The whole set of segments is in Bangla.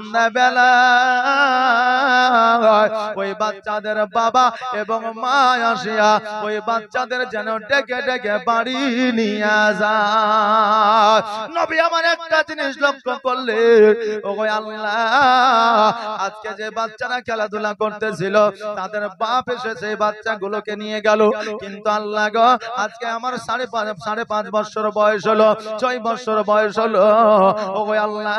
সন্ধ্যাবেলা ওই বাচ্চাদের বাবা এবং মা আসিয়া ওই বাচ্চাদের যেন ডেকে ডেকে বাড়ি নিয়ে যায়। নবী আমার একটা জিনিস লক্ষ্য করলে, ওগো আল্লাহ, আজকে যে বাচ্চারা খেলাধুলা করতেছিল তাদের বাপ এসে সেই বাচ্চাগুলোকে নিয়ে গেল, কিন্তু আল্লাহ গো, আজকে আমার 5.5 বছর বয়স হলো, 6 বছর বয়স হলো, ওগো আল্লাহ,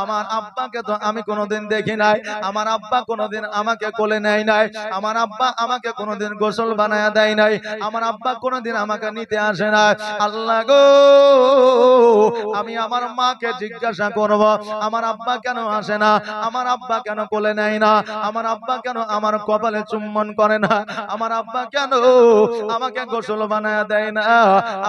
আমার আব্বাকে তো আমি কোনোদিন দেখি নাই, আমার আব্বা কোনোদিন আমাকে কোলে নেয় নাই, আমার আব্বা আমাকে কোনোদিন গোসল বানায়া দেয় নাই, আমার আব্বা কোনোদিন আমাকে নিতে আসে না। আল্লাহ গো, আমি আমার মাকে জিজ্ঞাসা করব, আমার আব্বা কেন আসে না, আমার আব্বা কেন কোলে নেয় না, আমার আব্বা কেন আমার কপালে চুম্বন করে না, আমার আব্বা কেন আমাকে গোসল বানায়া দেয় না,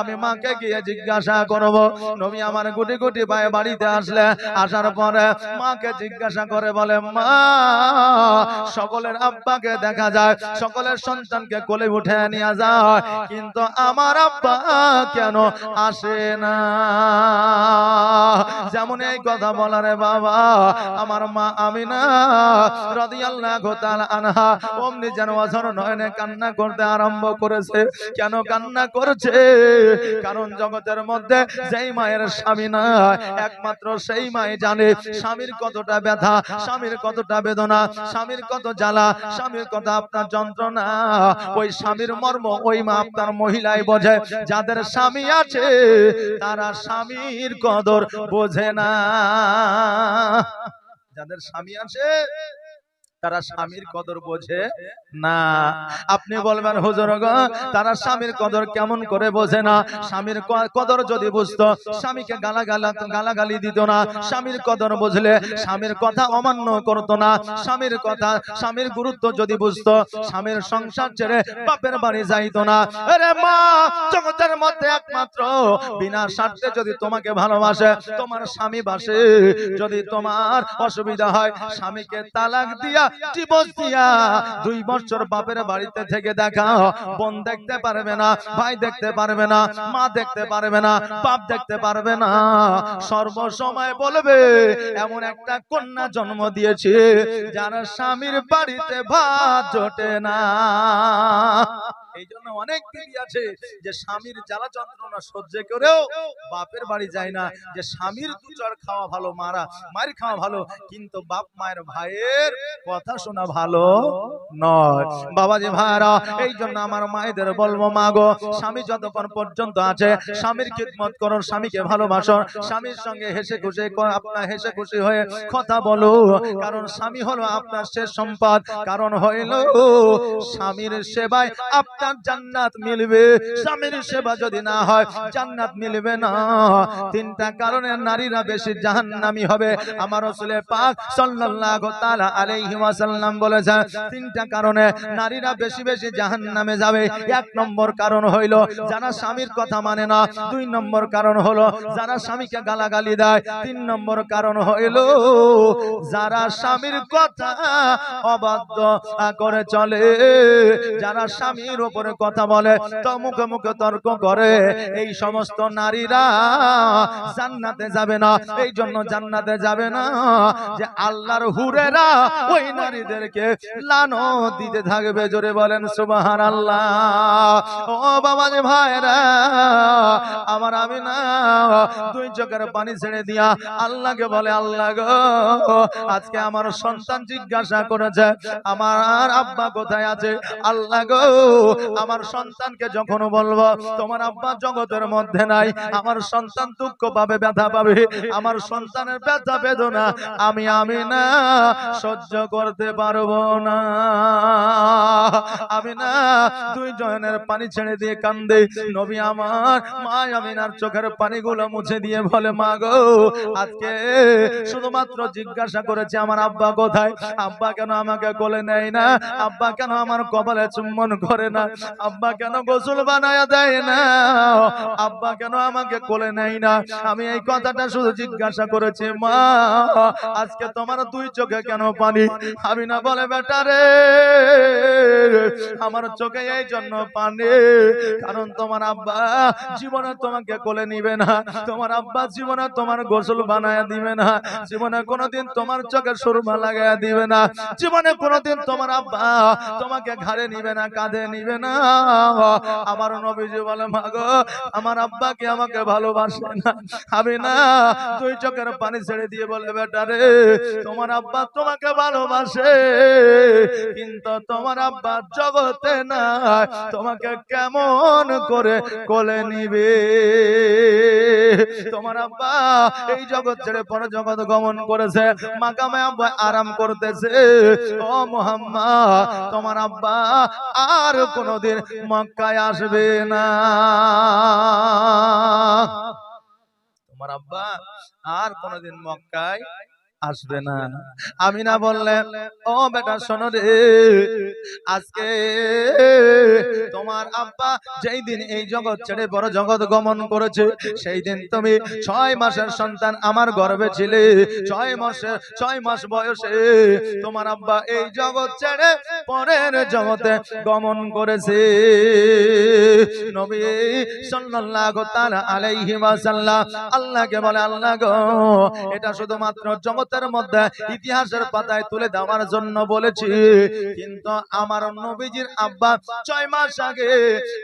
আমি মাকে গিয়ে জিজ্ঞাসা করব। নবী আমার গুটি গুটি পায়ে বাড়িতে আসলে, আসার পরে মাকে জিজ্ঞাসা করে, বলে মা, সকলের আব্বাকে দেখা যায়, সকলের সন্তানকে কোলে উঠে নিয়ে যায়, কিন্তু আমার আব্বা কেন আসে না? যেমন এই কথা বলারে বাবা, আমার মা আমিনা রাদিয়াল্লাহু তাআলা আনহা অমনি যেন অঝর নয়নে কান্না করতে আরম্ভ করেছে। কেন কান্না করছে? কারণ জগতের মধ্যে যেই মায়ের স্বামী না, একমাত্র সেই মাই জানে স্বামীর কতটা ব্যথা, স্বামীর কতটা বেদনা, স্বামীর কত জ্বালা, স্বামীর কত আপনার যন্ত্রণা। ওই স্বামীর মর্ম ওই মা আপনার মহিলাই বোঝে। যাদের স্বামী আছে তারা স্বামীর কদর বোঝে না। যাদের স্বামী আছে তারা স্বামীর কদর বোঝে না। আপনি বলবেন হুজুর গো, তারা স্বামীর কদর কেমন করে বোঝে না? স্বামীর কদর যদি বুঝতো, স্বামীকে গালাগালি দিত না। স্বামীর কদর বুঝলে স্বামীর কথা অমান্য করতো না। স্বামীর কথা, স্বামীর গুরুত্ব যদি বুঝতো, স্বামীর সংসার ছেড়ে বাপের বাড়ি যাইতো না। আরে মা, জগতের মধ্যে একমাত্র বিনা স্বার্থে যদি তোমাকে ভালোবাসে, তোমার স্বামী বাসে, যদি তোমার অসুবিধা হয়, স্বামীকে তালাক দিয়া, ডিভোর্স দিয়া 2 বছর বাপের বাড়িতে থেকে দেখা, বোন দেখতে পারবে না, ভাই দেখতে পারবে না, মা দেখতে পারবে না, বাপ দেখতে পারবে না। সর্বসময় বলবে এমন একটা কন্যা জন্ম দিয়েছে যার স্বামীর বাড়িতে ভাত জোটে না। এই জন্য অনেক দিদি আছে যে স্বামীর জ্বালা যন্ত্রণা সহ্য করেও বাপের বাড়ি যায় না। যে স্বামীর দুচর খাওয়া ভালো, মায়ের খাওয়া ভালো, কিন্তু বাপ মায়ের ভাইয়ের কথা শোনা ভালো নয়। বাবাজি ভাইরা, এই জন্য আমার মায়েদের বলবো, মা গো, স্বামী যতক্ষণ পর্যন্ত আছে স্বামীর খিদমত করো, স্বামীকে ভালোবাসো, স্বামীর সঙ্গে হেসে খুশি আপনার হেসে খুশি হয়ে কথা বলো। কারণ স্বামী হলো আপনার শেষ সম্পদ। কারণ হইল স্বামীর সেবায় আপনার জান্নাত মিলবে, স্বামীর সেবা যদি না হয় জান্নাত মিলবে না। 3টা কারণে নারীরা বেশি জাহান্নামী হবে। আমার রাসূল পাক সাল্লাল্লাহু তাআলা আলাইহি ওয়াসাল্লাম বলেছেন, 3টা কারণে নারীরা বেশি বেশি জাহান্নামে যাবে। 1 নম্বর কারণ হইল যারা স্বামীর কথা মানে না। 2 নম্বর কারণ হলো যারা স্বামীকে গালাগালি দেয়। 3 নম্বর কারণ হইল যারা স্বামীর কথা অবাধ্য করে চলে, যারা স্বামীর উপরে কথা বলে, তো মুখে মুখে তর্ক করে। এই সমস্ত নারীরা জান্নাতে যাবে না। এই জন্য জান্নাতে যাবে না যে আল্লাহর হুরেরা ওই নারীদেরকে লানত দিতে থাকবে। জোরে বলেন সুবহানাল্লাহ। ও বাবা রে ভাইরা আমার, আমি না 2 চোখের পানি ছেড়ে দিয়া আল্লাহকে বলে, আল্লাহ গো, আজকে আমার সন্তান জিজ্ঞাসা করেছে আমার আব্বা কোথায় আছে। আল্লাহ গো, আমার সন্তানকে যখন বলবো তোমার আব্বা জগতের মধ্যে নাই, আমার সন্তান দুঃখ পাবে, ব্যথা পাবে। আমার সন্তানের ব্যথা বেদনা আমি না সহ্য করতে পারবো না। আমি না 2 জনের পানি ছেড়ে দিয়ে কান্দে। নবী আমার মা আমিনার চোখের পানিগুলো মুছে দিয়ে বলে, মা গো, আজকে শুধুমাত্র জিজ্ঞাসা করেছে আমার আব্বা কোথায়, আব্বা কেন আমাকে কোলে নেয় না, আব্বা কেন আমার কপালে চুম্বন করে না, আব্বা কেন গোসল বানায়া দেয় না, আব্বা কেন আমাকে কোলে নেয় না। আমি এই কথাটা শুধু জিজ্ঞাসা করেছি, মা আজকে তোমার দুই চোখে কেন পানি? আমিনা বলে, বেটা রে আমার চোখে এই জন্য পানি, কারণ তোমার আব্বা জীবনে তোমাকে কোলে নিবে না, তোমার আব্বা জীবনে তোমার গোসল বানায়া দিবে না, জীবনে কোনোদিন তোমার চোখে সুরমা লাগায়া দিবে না, জীবনে কোনোদিন তোমার আব্বা তোমাকে ঘাড়ে নিবে না, কাঁধে নিবে না। আমার নবীজি বলে, মা গো আমার আব্বা কি আমাকে ভালোবাসে না? আমি না দুই চোখের পানি ছেড়ে দিয়ে বলে, বেটা রে তোমার আব্বা তোমাকে ভালোবাসে, কিন্তু তোমার আব্বা জগতে না, তোমাকে কেমন করে কোলে নিবে? তোমার আব্বা এই জগৎ ছেড়ে পরে জগৎ গমন করেছে, মাকামে আব্বা আরাম করতেছে। ও মুহাম্মদ তোমার আব্বা আর কোনদিন মক্কায় আসবে না, তোমার আব্বা আর কোনদিন মক্কায় আসবে না। আমিনা বললেন, ও বেটা শোনো রে, আজকে তোমার আব্বা যেই দিন এই জগৎ ছেড়ে বড় জগৎ গমন করেছে, সেই দিন তুমি 6 মাসের সন্তান আমার গর্ভে ছিলে। 6 মাস বয়সে তোমার আব্বা এই জগৎ ছেড়ে পরের জগতে গমন করেছে। নবী সাল্লাল্লাহু তাআলা আলাইহি ওয়াসাল্লাম আল্লাহকে বলে, আল্লাহ গো এটা শুধুমাত্র জগতের মধ্যে ইতিহাসের পাতায় তুলে দেওয়ার জন্য বলেছি, কিন্তু আমার নবীজির আব্বা 6 মাস আগে,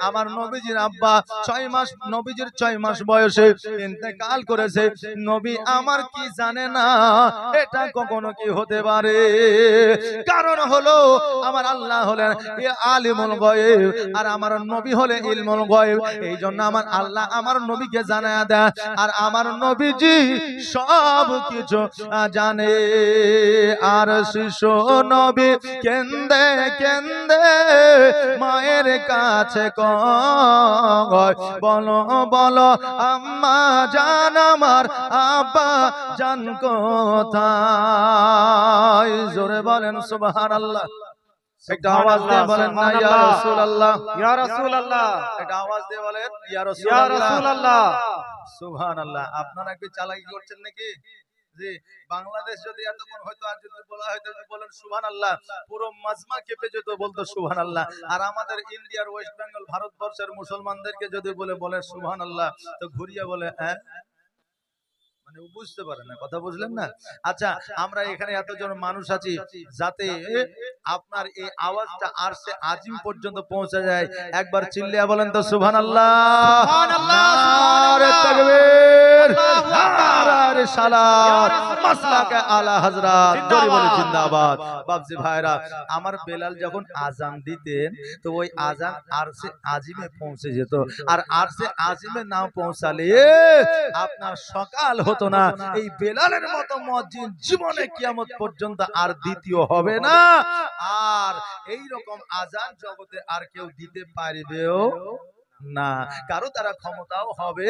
আমার নবীজির আব্বা 6 মাস, নবীজির 6 মাস বয়সে ইন্তেকাল করেছে। নবী আমার কি জানে না এটা কখনো কি হতে পারে? কারণ হলো আমার আল্লাহ হলেন আলিমুল গায়ব আর আমার নবী হলেন ইলমুল গায়ব। এই জন্য আমার আল্লাহ আমার নবীকে জানায়া দেয়, আর আমার নবীজি সব কিছু জানে। আর শিশু নবী কেন্দে কেন্দে মায়ের কাছে কয়, বলো বলো আম্মা জান আমার আব্বা জান কোথায়? জোরে বলেন সুবহানাল্লাহ। একটা আওয়াজ দিয়ে বলেন না ইয়া রাসূলুল্লাহ, ইয়া রাসূলুল্লাহ। একটা আওয়াজ দিয়ে বলেন ইয়া ইয়া রাসূলুল্লাহ, রাসূলুল্লাহ। সুবহানাল্লাহ। আপনারা কি চালাকি করছেন নাকি? জি, বাংলাদেশ যদি এতক্ষণ হয়তো আর যদি বলা হয়তো বলেন সুবহানাল্লাহ, পুরো মাজমা কেঁপে যেত বলতো সুবহানাল্লাহ। আর আমাদের ইন্ডিয়ার ওয়েস্ট বেঙ্গল ভারতবর্ষের মুসলমানদেরকে যদি বলে সুবহানাল্লাহ, তো ঘুরিয়ে বলে হ্যাঁ, মানে বুঝতে পারেন না, কথা বুঝলেন না? আচ্ছা, আমরা এখানে এতজন মানুষ আছি, যাতে আপনার এই আওয়াজটা আরশে আজিম পর্যন্ত পৌঁছে যায়। একবার চিল্লিয়া বলেন তো সুবহানাল্লাহ, সুবহানাল্লাহ, নারে তাকবীর, নারে সালাত, মাসলাকে আলা হযরত, জোরে বলে জিন্দাবাদ। বাপজি ভাইরা, আমার বেলাল যখন আজান দিতেন তো ওই আজান আরশে আজিমে পৌঁছে যেত, আর আরশে আজিমে না পৌঁছালে আপনার সকাল হতো না। এই বেলালের মতো মুয়াজ্জিন জীবনে কিয়ামত পর্যন্ত আর দ্বিতীয় হবে না, আর এই রকম আজান জগতে আর কেউ দিতে পারবেও না, কারো তারা ক্ষমতাও হবে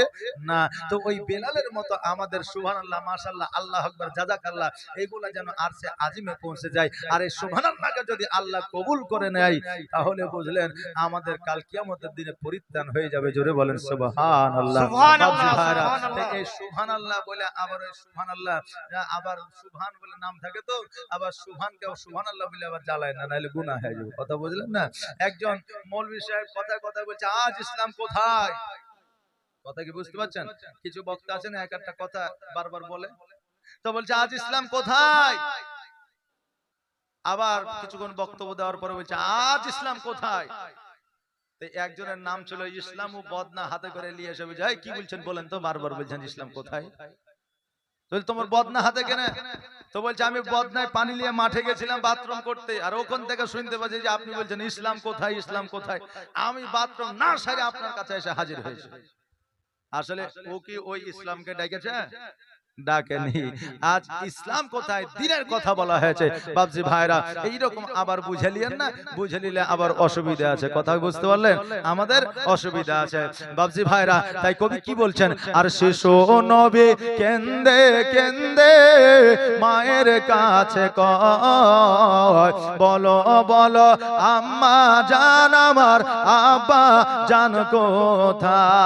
না। তো ওই বেলালের মতো আমাদের সুবহানাল্লাহ, মাশাআল্লাহ, আল্লাহু আকবার, জাযাকাল্লাহ, এগুলা যেন আরশে আজিমে পৌঁছে যায়। আর এই সুবহানাল্লাহকে যদি আল্লাহ কবুল করে নেয়, তাহলে বুঝলেন আমাদের কাল কিয়ামতের দিনে পরিত্রাণ হয়ে যাবে। জোরে বলেন সুবহানাল্লাহ, সুবহানাল্লাহ, সুবহানাল্লাহ। এই সুবহানাল্লাহ বলে আবার ওই সুবহানাল্লাহ, আবার সুবহান বলে নাম থাকে, তো আবার সুবহানকেও সুবহানাল্লাহ বলে আবার জ্বালায় না, নাহলে গুনাহ হয়ে যাবে। কথা বুঝলেন না? একজন মৌলভী সাহেব কথা বলছে, আজ ইসলাম কোথায়? কথা কি বুঝতে পারছেন? কিছু বক্তা আছেন এক একটা কথা বারবার বলে, তো বলছে আজ ইসলাম কোথায়? আবার কিছুক্ষণ বক্তব্য দেওয়ার পরে বলছে আজ ইসলাম কোথায়? তো একজনের নাম ছিল ইসলাম ও বদনা, হাতে করে নিয়ে এসে বুঝাই কি বলছেন বলেন তো, বারবার বলছেন ইসলাম কোথায়? তোমার বদনা হাতে কেনে? তো বলছে আমি বদনায় পানি নিয়ে মাঠে গেছিলাম বাথরুম করতে, আর ওখান থেকে শুনতে পাচ্ছি যে আপনি বলছেন ইসলাম কোথায়, ইসলাম কোথায়। আমি বাথরুম না সেরে আপনার কাছে এসে হাজির হয়েছি। আসলে ও কি ওই ইসলামকে ডেকেছে? ডাকেনি। আজ ইসলাম কোথায়, দিনের কথা বলা হয়েছে। বাবজি ভাইরা এইরকম আবার বুঝে নিলেন না, বুঝে নিলে আবার অসুবিধা আছে। কথা বুঝতে পারলেন? আমাদের অসুবিধা আছে বাবজি ভাইরা। তাই কবি কি বলছেন, আর শিশু নবী কেন্দে কেন্দে মায়ের কাছে কয়, বলো বলো আম্মা জান আমার আব্বা জান কোথায়,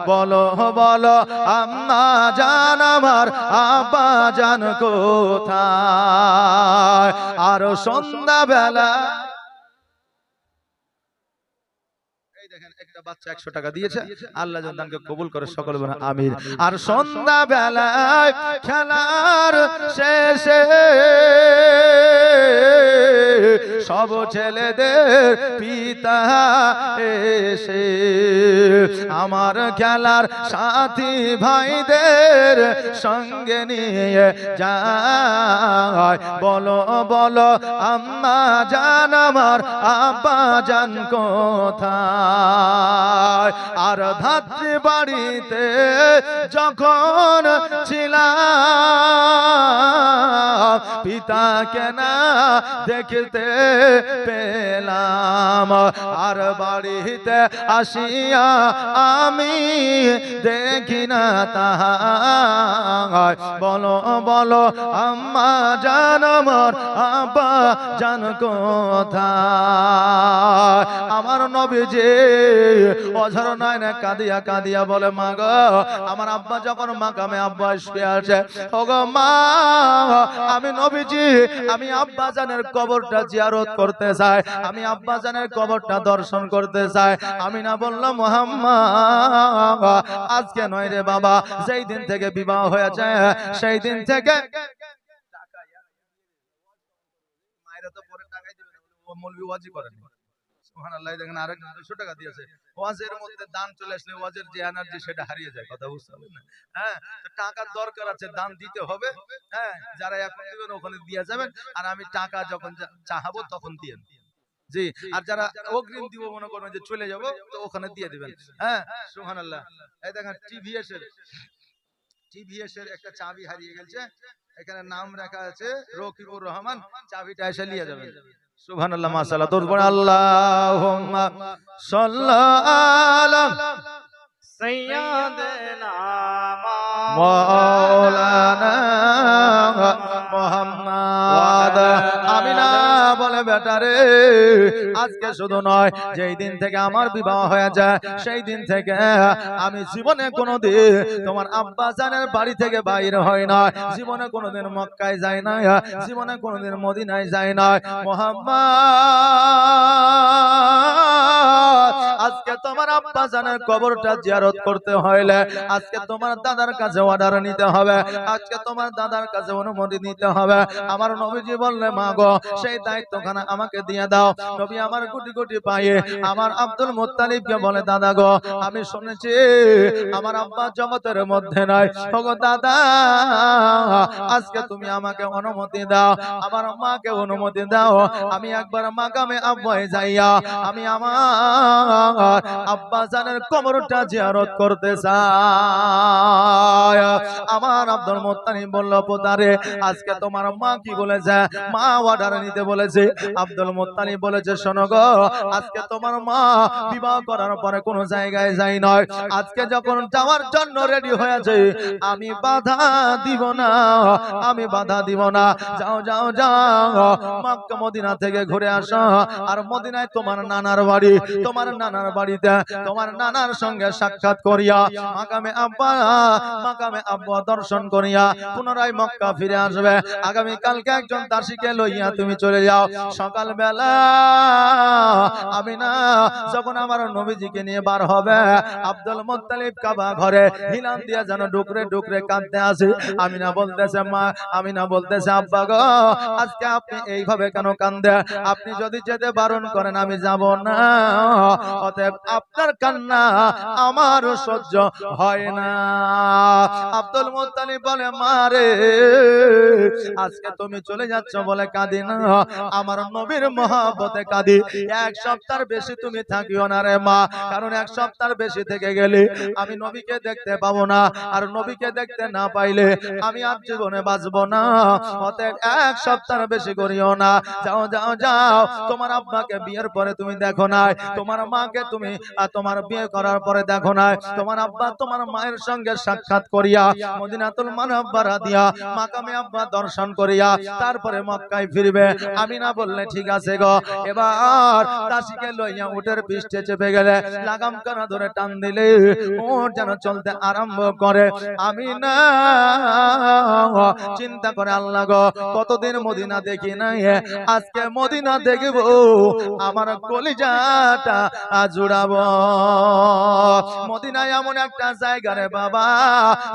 বলো বলো আম্মা জান আমার আব্বা জান কোথায়। আর সন্ধ্যা বেলা দেখেন একটা বাচ্চা 100 টাকা দিয়েছে, আল্লাহ যেন দানকে কবুল করে, সকলে বলেন আমিন। আর সন্ধ্যা বেলায় খেলার শেষে সব ছেলেদের পিতা এসে আমার খেলার সাথী ভাইদের সঙ্গে নিয়ে যায়, বলো বলো আম্মা জান আমার আব্বা জান কোথায়। আর ধাত্রী বাড়িতে যখন ছিলাম পিতাকে না দেখতে পেলাম, আর বাড়িতে আসিয়া আমি দেখি না তাহার, বলো বলো আম্মা জান আমার আব্বা জান কোথায়। আমার নবীজি অঝর নয়নে কাঁদিয়া কাঁদিয়া বলে, মা গো আমার আব্বা যখন মাকামে আব্বা শুয়ে আছে, ওগো মা আমি নবীজি আমি আব্বা জানের কবরটা জিয়ারত করতে চাই, আমি আব্বা জানের কবরটা দর্শন করতে চাই। আমি না বললাম মুহাম্মদ আজকে নয় রে বাবা, যেই দিন থেকে বিবাহ হয়েছে সেই দিন থেকে মায়েরা তো পরে টাকাই দিবে না, মৌলভী ওয়াজি করেন। সুবহানাল্লাহ, দেখেন আরেক 200 টাকা দিয়েছে। ওয়াজের মধ্যে দান চলে আসলে ওয়াজের যে এনার্জি সেটা হারিয়ে যায়। কথা বুঝতে পারলেন না? হ্যাঁ, তো টাকার দরকার আছে, দান দিতে হবে। হ্যাঁ, যারা এখন দিবেন ওখানে দিয়ে যাবেন, আর আমি টাকা যখন চাহাবো তখন দিয়েন। জি, আর যারা অগ্রিম দিব মনে করবেন যে চলে যাব, তো ওখানে দিয়ে দিবেন। হ্যাঁ, সুবহানাল্লাহ। এই দেখেন টিভিএস এর একটা চাবি হারিয়ে গেছে, এখানে নাম রাখা আছে রকিবুর রহমান, চাবিটা এসে নিয়ে যাবেন। সুবহানাল্লাহ, মাশাআল্লাহ। তোর পরে আল্লাহুম্মা সাল্লি আলা সাইয়্যিদিনা মাওলানা মুহাম্মদ। আমিনা বলে বেটারে আজকে শুধু নয়, যেই দিন থেকে আমার বিবাহ হয়ে যায় সেই দিন থেকে আমি জীবনে কোনোদিন তোমার আব্বা জানের বাড়ি থেকে বাইরে হয় না, জীবনে কোনোদিন মক্কায় যাই না, জীবনে কোনোদিন মদিনায় যাই না। মুহাম্মদ আজকে তোমার আব্বা জানের কবরটা জিয়ারত করতে হইলে আজকে তোমার দাদার কাছে অর্ডার নিতে হবে, আজকে তোমার দাদার কাছে অনুমতি নিতে হবে। আমার নবীজি বললে মা গো সেই দায়িত্বখানা আমাকে দিয়ে দাও। নবী আমার গুটি গুটি পায়ে আমার আব্দুল মুত্তালিবকে বলে, দাদা গো আমি শুনেছি আমার আব্বা জগতের মধ্যে নাই, ওগো দাদা আজকে তুমি আমাকে অনুমতি দাও, আমার মাকে অনুমতি দাও, আমি একবার মাকামে আব্বায়ে যাইয়া আমি আমার আব্বা জানের কবরটা জিয়ারত করতে চাই। আমার আব্দুল মুত্তালিব বলল, পোতারে আজকে তোমার মা কি বলেছে? মা অর্ডার নিতে বলেছে। আব্দুল মুত্তালিব বলেছে, শোনো গো আজকে তোমার মা বিবাহ করার পরে কোনো জায়গায় যাই নয়, আজকে যখন যাওয়ার জন্য রেডি হয়েছে আমি বাধা দিব না, আমি বাধা দিব না। যাও যাও যাও মক্কা মদিনা থেকে ঘুরে আসো, আর মদিনায় তোমার নানার বাড়ি, তোমার নানার বাড়িতে তোমার নানার সঙ্গে সাক্ষাৎ করিয়া মাকামে আব্বা দর্শন করিয়া পুনরায় মক্কা ফিরে আসবে। আগামী কালকে একজন দাসীকে লইয়া তুমি চলে যাও। সকাল বেলা আমি না যখন আমার নবীজিকে নিয়ে বার হবে, আব্দুল মুত্তালিব কাবা ঘরে হিলান দিয়া যেন ডুকরে ডুকরে কাঁদতে আসে। আমি না বলতেছে মা, আমি না বলতেছে আব্বা গো আজকে আপনি এইভাবে কেন কান্দে? আপনি যদি যেতে বারণ করেন আমি যাব না, অতএব আপনার কান্না আমার সহ্য হয় না। আব্দুল মুত্তালিব বলে, মা রে আজকে তুমি চলে যাচ্ছ বলে কাঁদি না, আমার নবীর মহব্বতে কাঁদি। এক সপ্তাহের বেশি তুমি থাকিও না রে মা, কারণ এক সপ্তাহের বেশি থেকে গেলে আমি নবীকে দেখতে পাবো না, আর নবীকে দেখতে না পাইলে আমি আর জীবনে বাঁচবো না। অতএব এক সপ্তাহের বেশি করিও না। যাও যাও যাও, তোমার আব্বাকে বিয়ের পরে তুমি দেখো নাই, তোমার মাকে তুমি তোমার বিয়ে করার পরে দেখো নাই, তোমার আব্বা তোমার মায়ের সঙ্গে সাক্ষাৎ করিয়া মদিনাতুল মুনাওয়ারা দিয়া মাকামে আব্বা দর্শন করিয়া তারপরে মক্কায় ফিরবে। আমিনা বললে ঠিক আছে গো। এবার দাসীকে লইয়া উটের পৃষ্ঠে চেপে গেলে লাগাম কানা ধরে টান দিলে উট যেন চলতে আরম্ভ করে। আমিনা চিন্তা করে, আল্লাহ গো, কতদিন মদিনা দেখি নাই, আজকে মদিনা দেখব, আমার কলিজাটা জুড়াবো। মদিনায় এমন একটা জায়গা রে বাবা,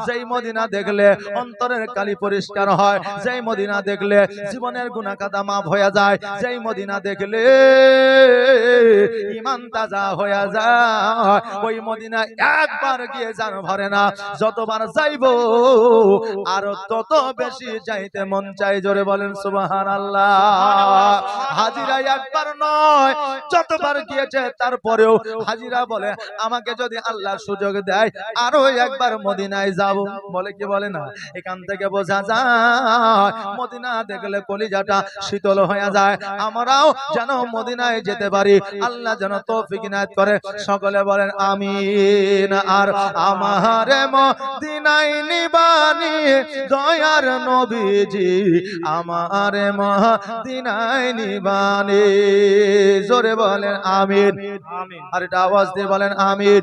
যেই মদিনা দেখলে অন্তরের কালি পরিষ্কার হয়, যেই মদিনা দেখলে জীবনের গুনাহ কাদা মাফ হয়ে যায়, যেই মদিনা দেখলে ঈমান তাজা হয়ে যায়। ওই মদিনায় একবার গিয়ে জান ভরে না, যতবার যাইবো আরো তত বেশি যাইতে মন চাই। জোরে বলেন সুবহানাল্লাহ। হাজিরা একবার নয়, যতবার গিয়েছে তারপরেও হাজিরা বলে আমাকে যদি আল্লাহ সুযোগ দেয় আরো একবার মদিনায় যাব। বলে কি বলে না? এখান থেকে বোঝা যায় মদিনা দেখলে কলিজাটা শীতল হয়ে যায়। আমরাও যেন মদিনায় যেতে পারি, আল্লাহ যেন তৌফিক ইনায়েত করে। সকলে বলেন আমিন। আর আমার মদিনায় নিবানি দয়ার নবীজি, আমার মদিনায় নিবানি। জোরে বলেন আমিন। আর এটা আওয়াজ দিয়ে বলেন আমিন।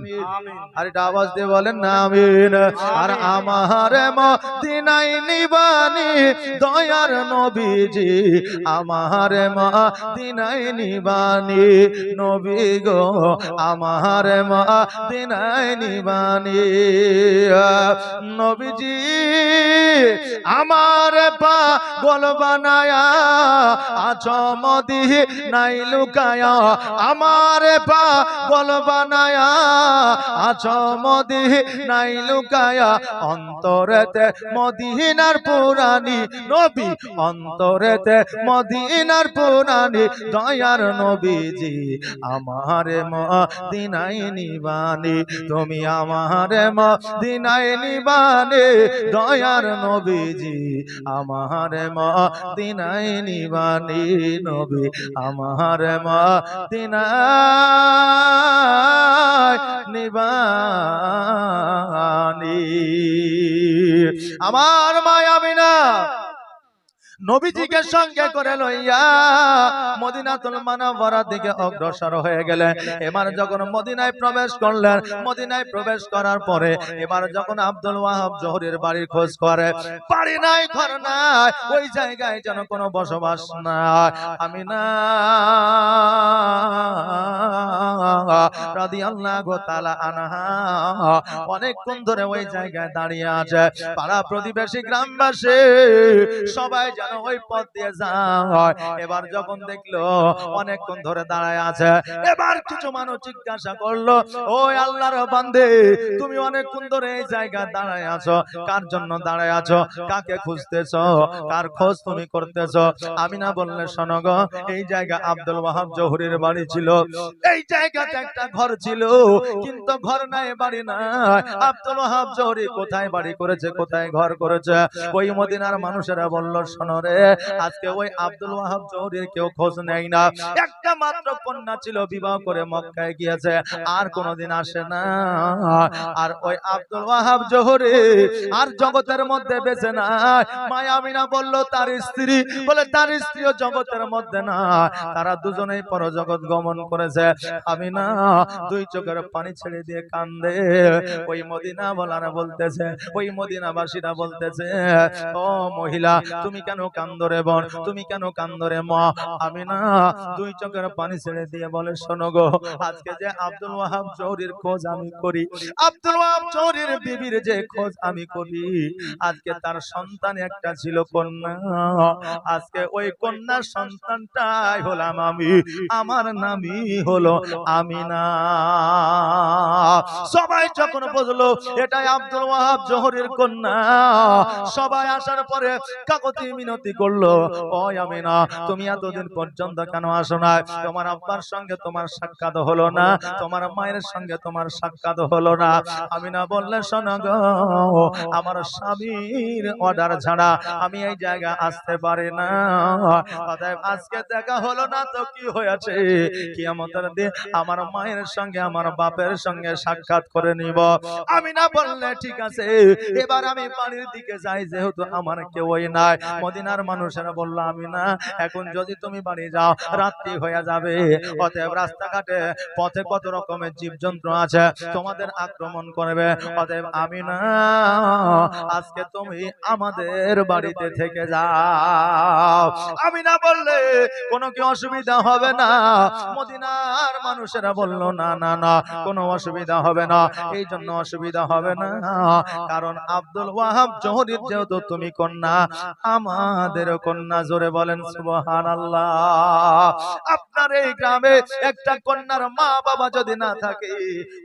আর এটা আওয়াজ দিয়ে বলেন না আমিন। আর আমার মদিনায় নিবানি দয়ার নবীজি, আমার মদিনায় নিবানি। নবী গো আমার মদিনায় নিবানি। নবীজি আমার পাগল বানায়া আছো মদিনায় লুকায়া, আমার পাগল বানায়া আছো মদিনায় লুকায়া। অন্তরেতে মদিনার পুরানি নবী, অন্তরেতে মদিনার পুরানি দয়ার নবীজি, আমার মদিনায় নিবানি। তুমি আমার মদিনায় নিবানি দয়ার নবীজি, আমার মদিনায় নিবানি। নবী আমার মদিনায় নিবানি। আমার মা আমিনা নবীজিকে সঙ্গে করে লইয়া মদিনাতুল মুনাওয়ারার দিকে অগ্রসর হয়ে গেলেন। এবার যখন মদিনায় প্রবেশ করলেন, মদিনায় প্রবেশ করার পরে এবার যখন আব্দুল ওয়াহাব জোহরীর বাড়ির খোঁজ করে, বাড়ি নাই, ঘর নাই, ওই জায়গায় যেন কোনো বসবাস নাই। আমিনা রাদিয়াল্লাহু তাআলা আনহা অনেকক্ষণ ধরে ওই জায়গায় দাঁড়িয়ে আছে। পাড়া প্রতিবেশী গ্রামবাসী সবাই যেন ওই পথ দিয়ে যায়। এবার যখন দেখলো অনেকক্ষণ ধরে দাঁড়ায় আছে, এবার কিছু মানুষ জিজ্ঞাসা করলো, ওই আল্লাহর বান্দে, তুমি অনেকক্ষণ ধরে এই জায়গায় দাঁড়ায় আছো, কার জন্য দাঁড়ায় আছো? কাকে খুঁজতেছো? কার খোঁজ তুমি করতেছো? আমিনা বললে, শোনো গো, এই জায়গা আব্দুল ওয়াহাব জোহরীর বাড়ি ছিল, এই জায়গাতে একটা ঘর ছিল, কিন্তু ঘর নাই, বাড়ি নাই। আব্দুল ওয়াহাব জোহরী কোথায় বাড়ি করেছে, কোথায় ঘর করেছে? ওই মদিনার মানুষেরা বলল, শোনো রে, আজকে ওই আব্দুল ওয়াহাব জোহরীর কেউ খোঁজ নেয় না। একটা মাত্র কন্যা ছিল, বিবাহ করে মক্কায় গিয়েছে, আর কোনোদিন আসে না। আর ওই আব্দুল ওয়াহাব জোহরী আর জগতের মধ্যে বেঁচে নাই। মা আমিনা বলল, তার স্ত্রী? বলে, তার স্ত্রীও জগতের মধ্যে না, তারা দুজনেই পরজগৎ গমন করেছে। আমিনা দুই চোখের পানি ছেড়ে দিয়ে কান্দে। ওই মদিনা বলারা বলতেছে, ওই মদিনাবাসীরা বলতেছে, ও মহিলা, তুমি কেন কান্দো রে বোন, তুমি কেন কান্দো রে মা? আমিনা দুই চোখের পানি ছেড়ে দিয়ে বলে, শোনো গো, আজকে যে আব্দুল ওয়াহাব জোহরীর খোঁজ আমি করি, আব্দুল ওয়াহাব জোহরীর বিবির যে খোঁজ আমি করি, আজকে তার সন্তান একটা ছিল, কন্যা। আজকে ওই কন্যার সন্তানটাই হলাম আমি, আমার নামই হলো আমিনা। সবাই যখন বুঝলো এটাই আব্দুল ওয়াহাব জোহরীর কন্যা, সবাই আসার পরে কাকতি মিনতি মিনতি করলো, ও আমিনা তুমি এতদিন পর্যন্ত কেন আসো না? তোমার আব্বার সঙ্গে তোমার সাক্ষাৎ হলো না, তোমার মায়ের সঙ্গে তোমার সাক্ষাৎ হলো না। আমিনা বললে শোনো গো, আমার স্বামীর অর্ডার ছাড়া আমি এই জায়গায় আসতে পারি না। অতএব আজকে দেখা হলো না তো কি হয়েছে, কিয়ামতের দিন আমার মায়ের সঙ্গে আমার বাপের সঙ্গে সাক্ষাৎ করে নিব। আমিনা বললে ঠিক আছে, এবার আমি বাড়ির দিকে যাই, যেহেতু আমার কেউই নাই। মদিনার মানুষেরা বলল আমিনা এখন যদি তুমি বাড়ি যাও রাত্রি হয়ে যাবে, অতএব রাস্তাঘাটে পথে কত রকমের জীবজন্তু আছে, তোমাদের আক্রমণ করবে। অতএব আমিনা আজকে তুমি আমাদের বাড়িতে থেকে যাও। আমিনা বললে কোনো কি অসুবিধা হবে না? মদিনার মানুষেরা বলল না না না, কোনো অসুবিধা হবে না। এই জন্য অসুবিধা হবে না কারণ আব্দুল ওয়াহাব জোহরীর যেহেতু তুমি কন্যা, আমাদের কন্যা। জোরে বলেন সুবহানাল্লাহ। আপনার এই গ্রামে একটা কন্যার মা বাবা যদি না থাকে,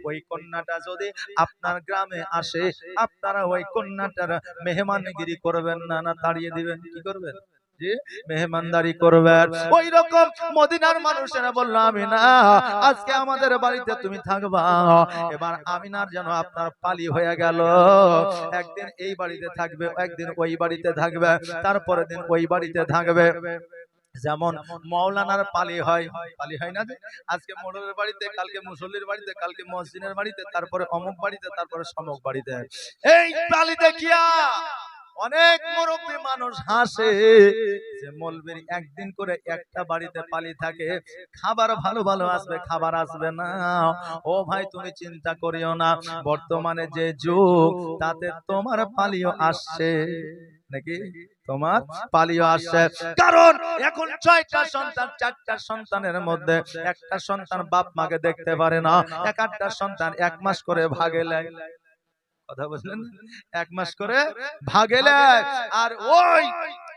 ওই কন্যাটা যদি আপনার গ্রামে আসে, আপনারা ওই কন্যাটার মেহমানগিরি করবেন না, না তাড়িয়ে দিবেন? কি করবেন? যে মেহমানদারি করবেন। ওই রকম মদিনার মানুষেরা বলল আমিনা আজকে আমাদের বাড়িতে তুমি থাকবা। এবার আমিনার যেন আপনার পালি হয়ে গেল, একদিন এই বাড়িতে থাকবে, একদিন ওই বাড়িতে থাকবে, তারপরের দিন ওই বাড়িতে থাকবে। যেমন মাওলানার পালি হয়, পালি হয় না যে আজকে মোড়লের বাড়িতে, কালকে মুসল্লির বাড়িতে, কালকে মসজিদের বাড়িতে, তারপরে অমুক বাড়িতে, তারপরে সমক বাড়িতে। এই পালিতে কিয়া অনেক মুরব্বী মানুষ হাসে যে মৌলবীর একদিন করে একটা বাড়িতে পালি থাকে, খাবার ভালো ভালো আসবে, খাবার আসবে না। ও ভাই তুমি চিন্তা করিও না, বর্তমানে যে যুগ তাতে তোমার পালিও আসছে নাকি, তোমার পালিও আসছে। কারণ এখন 6টা সন্তান, 4টা সন্তানের মধ্যে একটা সন্তান বাপ মাকে দেখতে পারে না, একটা সন্তান 1 মাস করে ভাগে লাগে। কথা বুঝলেন? 1 মাস করে ভাগে লাগে। আর ওই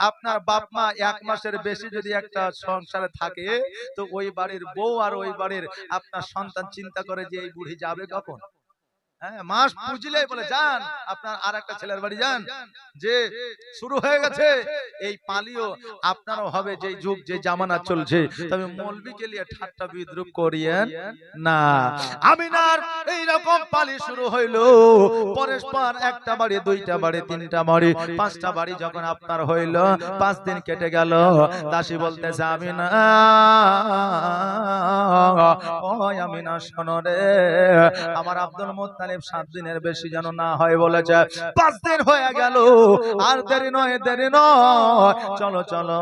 আপনার বাপ মা 1 মাসের বেশি যদি একটা সংসারে থাকে, তো ওই বাড়ির বউ আর ওই বাড়ির আপনার সন্তান চিন্তা করে যে এই বুড়ি যাবে কখন। হ্যাঁ, মাস পুজিলেই বলে যান আপনার আর একটা ছেলের বাড়ি যান, যে শুরু হয়ে গেছে। এই পালিও আপনারও হবে, যে যুগ যে জামানা চলছে। তবে মৌলবীকে নিয়ে ঠাট্টা বিদ্রুপ করিয়েন না। আমিনার এই রকম পালি শুরু হইলো, পরস্পর একটা বাড়ি, 2টা বাড়ি, 3টা বাড়ি, 5টা বাড়ি যখন আপনার হইলো, 5 দিন কেটে গেল। দাসী বলতেছে আমিনা, ও আমিনা শোনো রে, আমার আব্দুল মুত্তালিব 7 দিনের বেশি যেন না হয় বলেছে। 5 দিন হয়ে গেল, আর দেরি নয়, দেরি নয়, চলো চলো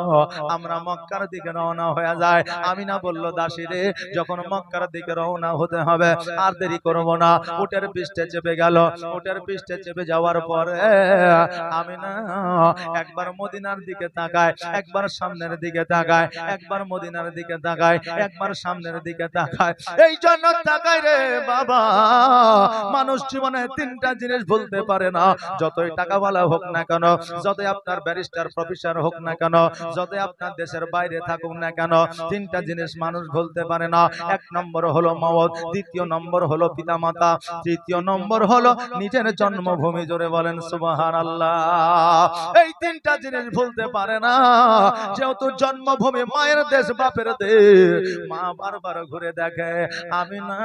আমরা মক্কার দিকে রওনা হয়ে যায়। আমিনা বলল দাসী রে, যখন মক্কার দিকে রওনা হতে হবে আর দেরি করব না। উটের পৃষ্ঠে চেপে গেল। উটের পৃষ্ঠে চেপে যাওয়ার পরে আমিনা একবার মদিনার দিকে তাকায়, একবার সামনের দিকে তাকায়, একবার মদিনার দিকে তাকায়, একবার সামনের দিকে তাকায়। এই জন্য তাকায় রে বাবা, মানুষ জীবনে 3টা জিনিস বলতে পারে না, যতই টাকাওয়ালা হোক না কেন, যতই আপনার ব্যারিস্টার প্রফেসর হোক না কেন, যতই আপনার দেশের বাইরে থাকুক না কেন, 3টা জিনিস মানুষ বলতে পারে না। 1 নম্বর হলো মওত, 2য় নম্বর হলো পিতামাতা, 3য় নম্বর হলো নিজের জন্মভূমি। জোরে বলেন সুবহানাল্লাহ। এই 3টা জিনিস বলতে পারে না। যেহেতু জন্মভূমি মায়ের দেশ, বাপের দেশ, মা বারবার ঘুরে দেখে। আমিনা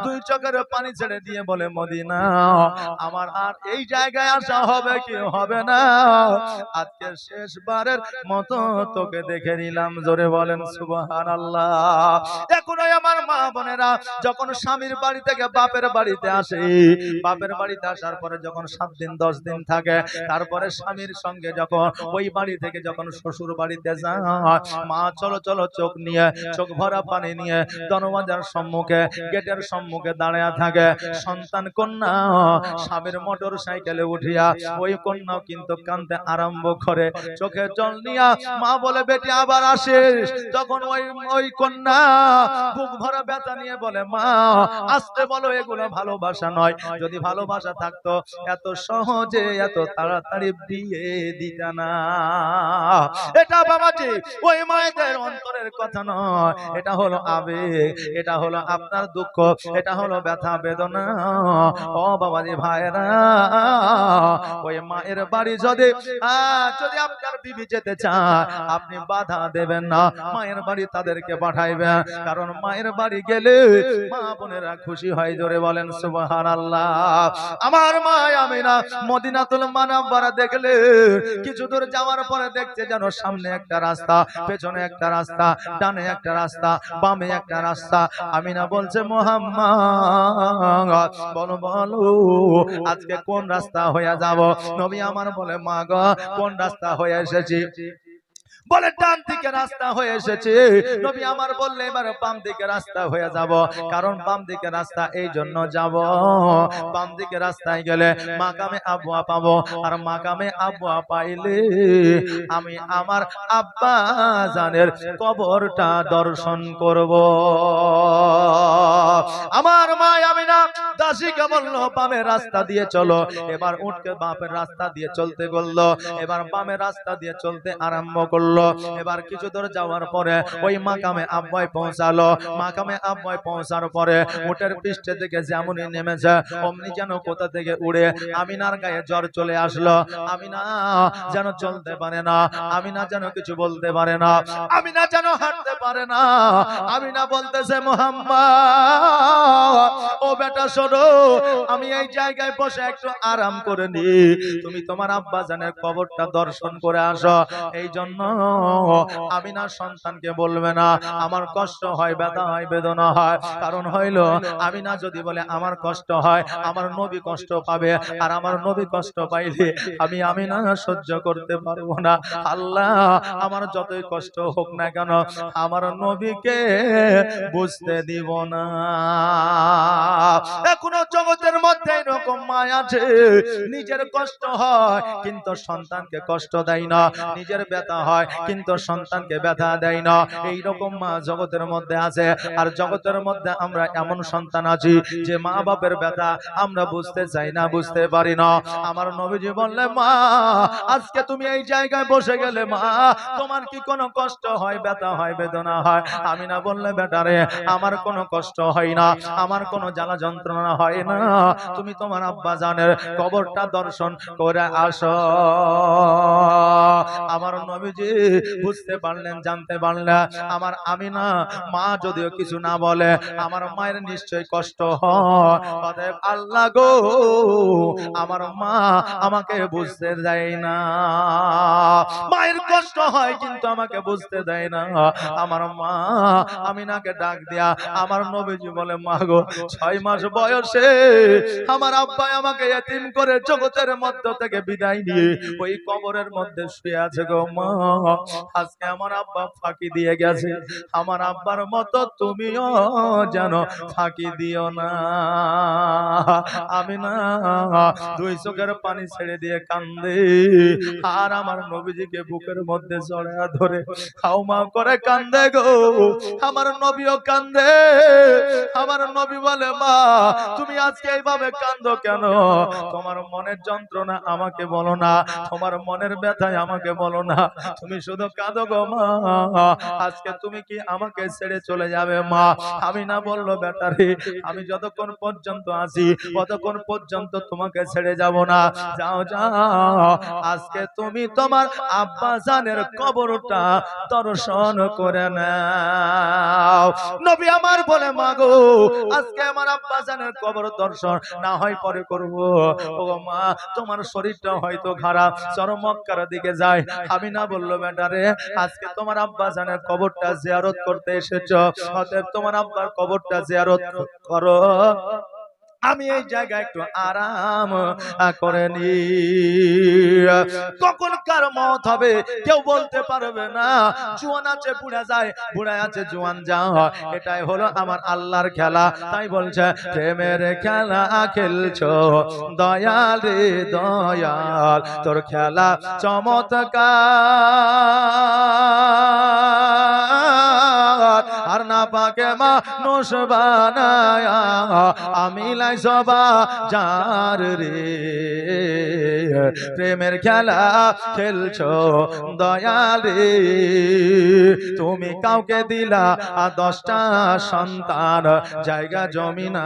2 চোখের পানি ছেড়ে দিয়ে বলে মদিনা, আমার আর এই জায়গায় আসা হবে কি হবে না, আজকে শেষবারের মতো তোকে দেখে নিলাম। জোরে বলেন সুবহানাল্লাহ। এখনই আমার মা বোনেরা যখন স্বামীর বাড়ি থেকে বাপের বাড়িতে আসে, বাপের বাড়িতে আসার পরে যখন 7 দিন 10 দিন থাকে, তারপরে স্বামীর সঙ্গে যখন ওই বাড়ি থেকে যখন শ্বশুর বাড়িতে যায়, মা চলো চলো চোখ নিয়ে, চোখ ভরা পানি নিয়ে দরওয়াজার সম্মুখে, গেটের সম্মুখে দাঁড়িয়ে থাকে। সন্তান কন্যা স্বামীর মোটর সাইকেলে উঠিয়া ওই কন্যাও কিন্তু কাঁদতে আরম্ভ করে, চোখে জল নিয়া। মা বলে বেটি আবার আসিস। তখন ওই কন্যা বুক ভরা ভরা ব্যথা নিয়ে বলে মা আসতে বলো, এগুলো ভালোবাসা নয়। যদি ভালোবাসা থাকতো এত সহজে এত তাড়াতাড়ি বিয়ে দিত না। এটা বাবাজি ওই মায়েদের অন্তরের কথা নয়, এটা হলো আবেগ, এটা হলো আপনার দুঃখ, এটা হলো ব্যথা বেদনা। ও বাবাজি ভাইরা, ওই মায়ের বাড়ি যদি যদি আপনার বিবি যেতে চায় আপনি বাধা দেবেন না, মায়ের বাড়ি তাদেরকে পাঠাইবেন। কারণ মায়ের বাড়ি গেলে মা বোনেরা খুশি হয়। জোরে বলেন সুবহানাল্লাহ। আমার মা আমিনা মদিনাতুল মুনাওয়ারা দেখলে কিছু দূর যাওয়ার পরে দেখতে যেন সামনে একটা রাস্তা, পেছনে একটা রাস্তা, ডানে একটা রাস্তা, বামে একটা রাস্তা। আমিনা বলছে মুহাম্মদ বলো বলো আজকে কোন রাস্তা হয়ে যাব? নবী আমার বলে মা গো কোন রাস্তা হয়ে এসেছি? বলে ডান দিকে রাস্তা হয়ে এসেছে। নবী আমার বললে এবার বাম দিকে রাস্তা হয়ে যাব। কারণ বাম দিকে রাস্তা এই জন্য যাব, বাম দিকে রাস্তায় গেলে মাকামে আব্বা পাবো, আর মাকামে আব্বা পাইলে আমি আমার আব্বা জানের কবরটা দর্শন করব। আমার মা আমিনা দাসীকে বলল বামে রাস্তা দিয়ে চলো। এবার উঠকে বামের রাস্তা দিয়ে চলতে বললো। এবার বামের রাস্তা দিয়ে চলতে আরম্ভ করলো। এবার কিছু দূর যাওয়ার পরে ওই মাকামে আব্বায় পৌঁছালো। মাকামে আব্বায় পৌঁছার পরে উটের পৃষ্ঠে থেকে যেমনই নেমেছে অমনি যেন কোথা থেকে উড়ে আমিনার গায়ে জ্বর চলে আসলো। আমিনা যেন চলতে পারে না, আমিনা যেন কিছু বলতে পারে না, আমিনা যেন হাঁটতে পারে না। আমিনা বলতেছে মুহাম্মদ ও বেটা শোনো, আমি এই জায়গায় বসে একটু আরাম করে নি, তুমি তোমার আব্বা জানের কবরটা দর্শন করে আসো। এই জন্য আমিনা সন্তানকে বলবে না আমার কষ্ট হয়, ব্যথা হয়, বেদনা হয়। কারণ হইল আমিনা যদি বলে আমার কষ্ট হয় আমার নবী কষ্ট পাবে, আর আমার নবী কষ্ট পাইলে আমি আমিনা সহ্য করতে পারবো না। আল্লাহ আমার যতই কষ্ট হোক না কেন আমার নবীকে বুঝতে দিব না। এখনো জগতের মধ্যে এরকম মায়া আছে, নিজের কষ্ট হয় কিন্তু সন্তানকে কষ্ট দেয় না, নিজের ব্যথা হয় কিন্তু সন্তানকে ব্যথা দেয় না। এইরকম মা জগতের মধ্যে আছে। আর জগতের মধ্যে আমরা এমন সন্তান আছি যে মা বাপের ব্যথা আমরা বুঝতে চাই না, বুঝতে পারি না। আমার নবীজি বললে মা আজকে তুমি এই জায়গায় বসে গেলে মা তোমার কি কোনো কষ্ট হয়, ব্যথা হয়, বেদনা হয়? আমিনা বললে বেটারে আমার কোনো কষ্ট হয় না, আমার কোনো জ্বালা যন্ত্রণা হয় না, তুমি তোমার আব্বা জানের কবরটা দর্শন করে আসো। আমার নবীজি বুঝতে পারলেন, জানতে পারলেন আমার আমিনা মা যদিও কিছু না বলে আমার মায়ের নিশ্চয়ই কষ্ট হয়। অতএব আল্লাহ গো আমার মা আমাকে বুঝতে দেয় না, মায়ের কষ্ট হয় কিন্তু আমাকে বুঝতে দেয় না। আমার মা আমিনাকে ডাক দিয়া আমার নবীজি বলে মা গো 6 মাস বয়সে আমার আব্বা আমাকে এতিম করে জগতের মধ্য থেকে বিদায় নিয়ে ওই কবরের মধ্যে শুয়ে আছে গো মা। আজকে আমার আব্বা ফাঁকি দিয়ে গেছে, আমার আব্বার মতো তুমিও যেন ফাঁকি দিও না। আমি না দুই চোখের পানি ছেড়ে দিয়ে কান্দে, আর আমার নবীজিকে বুকের মধ্যে জড়ায়া ধরে হাউমাউ করে কান্দে গো। আমার নবীও কান্দে। আমার নবী বলে মা তুমি আজকে এইভাবে কান্দো কেন? তোমার মনের যন্ত্রণা আমাকে বলো না, তোমার মনের ব্যথায় আমাকে বলো না, তুমি শুধু কাঁদো গো মা। আজকে তুমি কি আমাকে ছেড়ে চলে যাবে মা? আমি না বললো বেটারে আমি যতক্ষণ পর্যন্ত আছি ততক্ষণ পর্যন্ত তোমাকে ছেড়ে যাব না। যাও যাও আজকে তুমি তোমার আব্বা জানের কবরটা দর্শন করে নাও। নবী আমার বলে মাগো আজকে আমার আব্বা জানের কবর দর্শন না হয় পরে করব। ও মা তোমার শরীরটা হয়তো খারাপ, চরম মক্কার দিকে যায়। আমি না বললো বেটারে আজকে তোমার আব্বা জানের কবরটা জিয়ারত করতে এসেছো, অতএব তোমার আব্বার কবরটা জিয়ারত করো। আমি এই জায়গায় একটু আরাম করে নি। কখন কার মত হবে কেউ বলতে পারবে না। জোয়ান আছে বুড়া যায়, বুড়া আছে জোয়ান যায়, এটাই হলো আমার আল্লাহর খেলা। তাই বলছে প্রেমের খেলা খেলছো দয়াল রে দয়াল, তোর খেলা চমৎকার। আর না পাকে মা মানুষ বানায়া আমি লাই সবা যার রে প্রেমের খেলা খেলছো দয়াল রে তুমি কাউকে দিলা 10টা সন্তান জায়গা জমিনা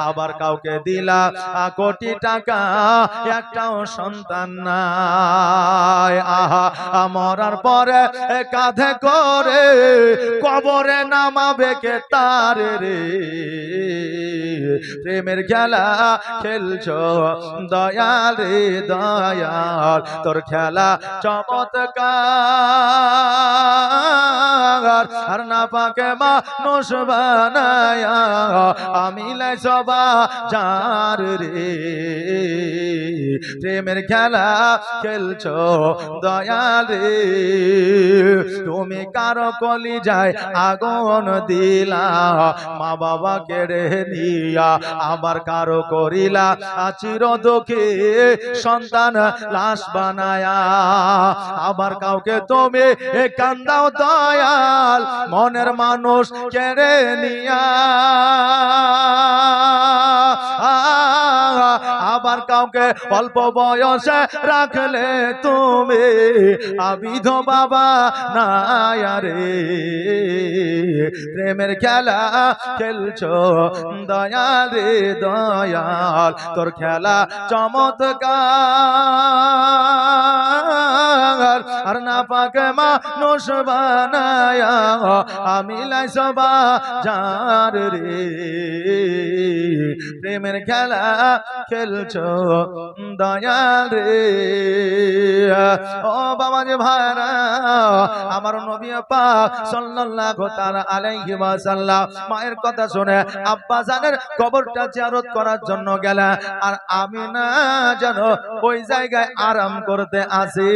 আবার কাউকে দিলা কোটি টাকা একটাও সন্তান নাই আহা মরার পরে কাঁধে করে কবরে নামাবে কে তার রে প্রেমের খেলা খেলছো দয়াল রে দয়াল তোর খেলা চমৎকার আর না পাকে মানুষ বানায়া আমি লাই সবা যার রে প্রেমের খেলা খেলছো দয়াল রে তুমি কারো কলি যায় আগুন দিলা মা বাবা কেড়ে নিয়া আবার কারো করিলা চির দুঃখী সন্তান লাশ বানায়া আবার কাউকে তুমি কান্দাও দয়াল মনের মানুষ কেড়ে নিয়া আবার কাউকে অল্প বয়সে রাখলে তুমি আবিধ বাবা না রে প্রেমের খেলা খেলছো দয়াল রে দয়াল তোর খেলা চমৎকার আর না পাকে মানুষ বানায়া আমি লাই সবা যার রে প্রেমের খেলা খেলছো দয়াল রে ও বাবা যে ভাইরা আমার নবী পাক সাল্লাল্লাহু তাআলা আলাইহি ওয়াসাল্লাম মায়ের কথা শুনে আব্বা জানের কবরটা জিয়ারত করার জন্য গেলেন আর আমিনা যেন ওই জায়গায় আরাম করতে আসে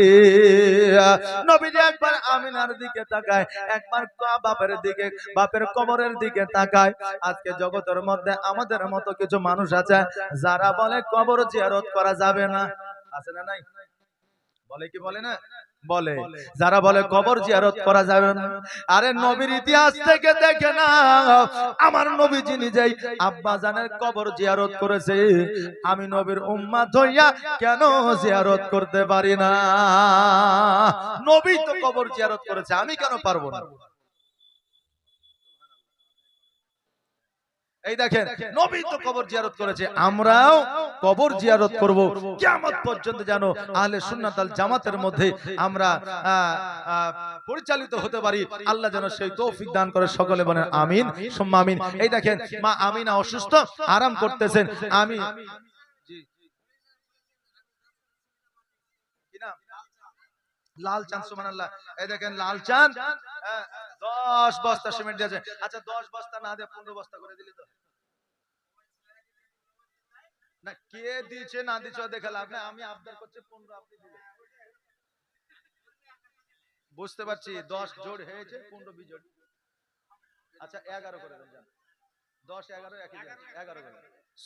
নবীজি একবার আমিনার দিকে তাকায় একবার বাপের দিকে বাপের কবরের দিকে তাকায় আজকে জগতের মধ্যে আমাদের মতো কিছু মানুষ আছে যারা বলে কবর জিয়ারত করা যাবে না আছে না নাই বলে কি বলে না বলে যারা বলে কবর জিয়ারত করা যাবে না আরে নবীর ইতিহাস থেকে দেখে না আমার নবীজি নিজেই আব্বা জানের কবর জিয়ারত করেছে আমি নবীর উম্মত হইয়া কেন জিয়ারত করতে পারি না নবী তো কবর জিয়ারত করেছে আমি কেন পারবো না এই দেখেন নবী তো কবর জিয়ারত করেছে আমরাও কবর জিয়ারত করব কিয়ামত পর্যন্ত যেন আহলে সুন্নাত আল জামাতের মধ্যে আমরা পরিচালিত হতে পারি আল্লাহ যেন সেই তৌফিক দান করে সকলে বলেন আমিন সুম্মা আমিন এই দেখেন মা আমিনা অসুস্থ আরাম করতেছেন আমি কি নাম লাল চাঁদ সুবহানাল্লাহ এই দেখেন লাল চাঁদ 10 বস্তা সিমেন্ট দিয়েছে আচ্ছা 10 বস্তা না দিয়ে 15 বস্তা করে দিলি তো না কে দিয়েছে না দিয়েছে দেখে লাভ নাই আমি আবদার করছি 15 আপনি দিবেন বুঝতে পারছি 10 জোড় হয়েছে 15 বিজোড় আচ্ছা 11 করে দেন 10 11 একই 11 করে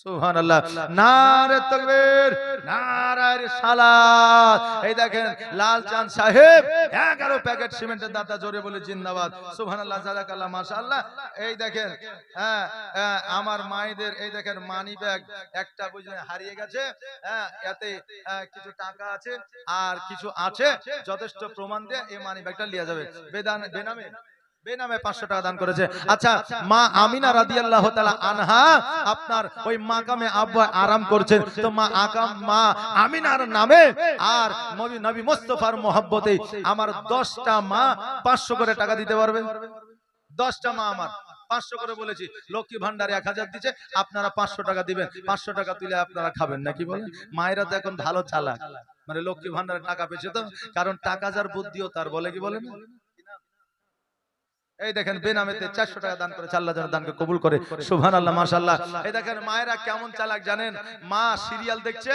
সুবহানাল্লাহ নারে তাকবীর নারে রিসালাত এই দেখেন লাল চাঁদ সাহেব 11 প্যাকেট সিমেন্টের দাতা জোরে বলে জিন্দাবাদ সুবহানাল্লাহ জাযাকাল্লাহ মাশাআল্লাহ এই দেখেন আমার মায়েদের এই দেখেন মানি ব্যাগ একটা বুঝলেন হারিয়ে গেছে এতে কিছু টাকা আছে আর কিছু আছে যথেষ্ট প্রমাণ দিয়ে এই মানি ব্যাগটা নিয়ে যাবে বেনামে 500 টাকা দান করেছে আচ্ছা মা আমিনা রাদিয়াল্লাহু তাআলা আনহা আপনার ওই মাকামে আব্বা আরাম করছেন তো মা আমিনার নামে আর নবী মুস্তাফার মহব্বতে আমার 10টা মা 500 করে টাকা দিতে পারবে 10টা মা আমার 500 করে বলেছি লক্ষ্মী ভান্ডারে 1000 দিয়েছে আপনারা 500 টাকা দিবেন 500 টাকা তুলে আপনারা খাবেন নাকি বলেন মায়েরা তো এখন ভালো চালাক মানে লক্ষ্মী ভান্ডারে টাকা পেয়েছে তো কারণ টাকা যার বুদ্ধিও তার বলে কি বলেন এই দেখেন বেনামেতে 400 টাকা দান করেছে আল্লাহ যেন দানকে কবুল করে সুবহানাল্লাহ মাশাআল্লাহ এই দেখেন মায়েরা কেমন চালাক জানেন মা সিরিয়াল দেখছে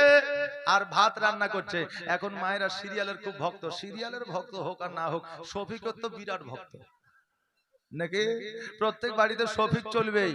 আর ভাত রান্না করছে এখন মায়েরা সিরিয়ালের খুব ভক্ত সিরিয়ালের ভক্ত হোক আর না হোক শফিকর তো বিরাট ভক্ত নাকি প্রত্যেক বাড়িতে শফিক চলবেই,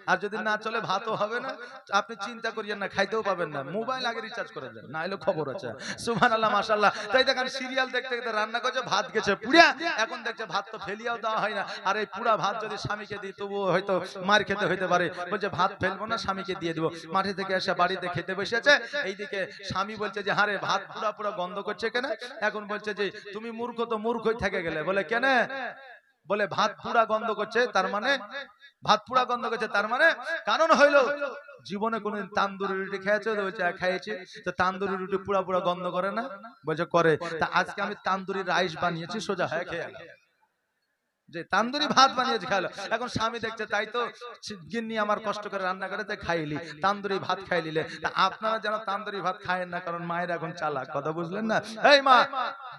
আর যদি না চলে ভাতও হবে না। আপনি চিন্তা করিয়েন না, খাইতেও পাবেন না, মোবাইল আগে রিচার্জ করে দেন, না হলে খবর আছে। সুবহানাল্লাহ মাশাআল্লাহ। তাই দেখেন সিরিয়াল দেখতে দেখতে রান্না করছে, ভাত গেছে পুড়িয়া, এখন দেখছে ভাত তো ফেলিয়াও দেওয়া হয় না। আর এই পুরা ভাত যদি স্বামীকে দিই তবুও হয়তো মার খেতে হইতে পারে, বলছে ভাত ফেলবো না, স্বামীকে দিয়ে দিব। মাঠে থেকে এসে বাড়িতে খেতে বসেছে, এইদিকে স্বামী বলছে যে হারে ভাত পুরা পুরা গন্ধ করছে কেন? এখন বলছে যে তুমি মূর্খ তো মূর্খই থেকে গেলে। বলে কেন? বলে ভাত পুরা গন্ধ করছে, তার মানে ভাত পুরা গন্ধ করছে তার মানে কারণ হইলো জীবনে কোনদিন তান্দুরি রুটি খেয়েছো? বলছে খেয়েছি। তো তান্দুরি রুটি পুরা পুরা গন্ধ করে না? বলছে করে। তা আজকে আমি তান্দুরি রাইস বানিয়েছি, সোজা হয়ে খেয়ে গেল, যে তান্দুরি ভাত বানিয়েছে খেলো। এখন স্বামী দেখছে তাই তো গিন্নি আমার কষ্ট করে রান্না করে তাই খাইলি, তান্দুরি ভাত খাইলিলে। আপনারা যেন তান্দুরি ভাত খায়েন না, কারণ মায়ের এখন চালাক, কথা বুঝলেন না? এই মা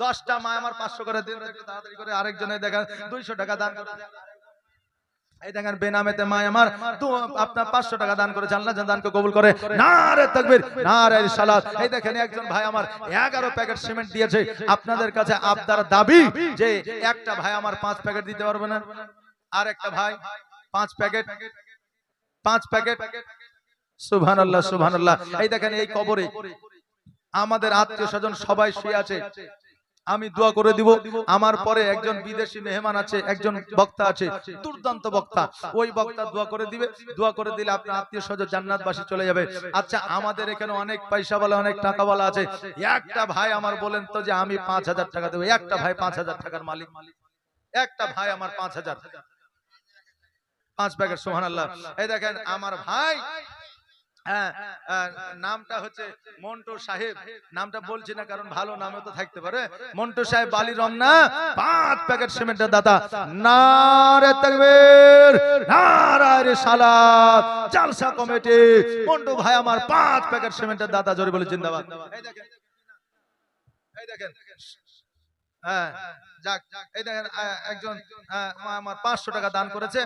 10টা মা আমার 500 করে দিন, তাড়াতাড়ি করে আরেকজনের দেখা 200 টাকা দান করে। এই দেখেন বেনামেতে মা আমার আপনার 500 টাকা দান করেছে, আল্লাহ যেন দানকে কবুল করে। নারে তাকবীর, নারে রিসালাত। এই দেখেন একজন ভাই আমার 11 প্যাকেট সিমেন্ট দিয়েছে। আপনাদের কাছে আবদার দাবি যে একটা ভাই আমার 5 প্যাকেট দিতে পারবে না? আর একটা ভাই 5 প্যাকেট। সুবহানাল্লাহ সুবহানাল্লাহ। এই দেখেন এই কবরে আমাদের আত্মীয় স্বজন সবাই শুয়ে আছে, আমি দোয়া করে দিব। আমার পরে একজন বিদেশি মেহমান আছে, একজন বক্তা আছে, দুর্দান্ত বক্তা, ওই বক্তা দোয়া করে দিবে। দোয়া করে দিলে আপনার আত্মীয় স্বজন জান্নাতবাসী চলে যাবে। আচ্ছা আমাদের এখানে অনেক পয়সা বলা, অনেক টাকা বলা আছে। একটা ভাই আমার বলেন তো যে আমি 5000 টাকা দেবো। একটা ভাই 5000 টাকার মালিক, একটা ভাই আমার 5000, 5 প্যাকেট। সুবহানাল্লাহ। এই দেখেন আমার ভাই, নামটা হচ্ছে মন্টু সাহেব, নামটা বলছি না কারণ ভালো নামে তো থাকতে পারে। মন্টু সাহেব বালি রমনা 5 প্যাকেট সিমেন্টের দাতা। নারে তাকবীর, নারে রিসালাত। জালসা কমিটি মন্টু ভাই আমার 5 প্যাকেট সিমেন্টের দাতা, জোরে বলে জিন্দাবাদ। এই দেখেন যাক, এই দেখেন একজন আমার 500 টাকা দান করেছে,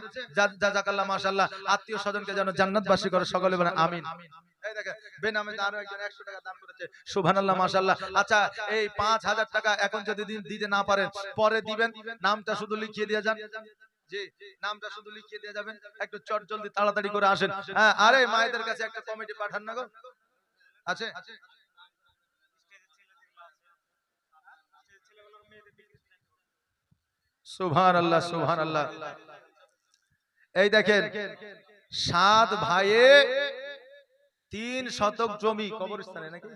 জাযাকাল্লাহ মাশাআল্লাহ। আত্মীয় স্বজনকে যেন জান্নাতবাসী করে, সকলে বলেন আমিন। এই দেখেন বেনামে আরো একজন 100 টাকা দান করেছে, সুবহানাল্লাহ মাশাআল্লাহ। আচ্ছা এই 5000 টাকা এখন যদি দিতে না পারেন পরে দিবেন, নামটা শুধু লিখিয়ে দিয়ে যান। জি, নামটা শুধু লিখিয়ে দিয়ে যাবেন, একটু চট জলদি তাড়াতাড়ি করে আসেন। আরে মায়েদের কাছে একটা কমিটি পাঠান না গো, আছে? সুবহানাল্লাহ সুবহানাল্লাহ। এই দেখেন 7 ভাইয়ে 3 শতক জমি কবরস্থানে, নাকি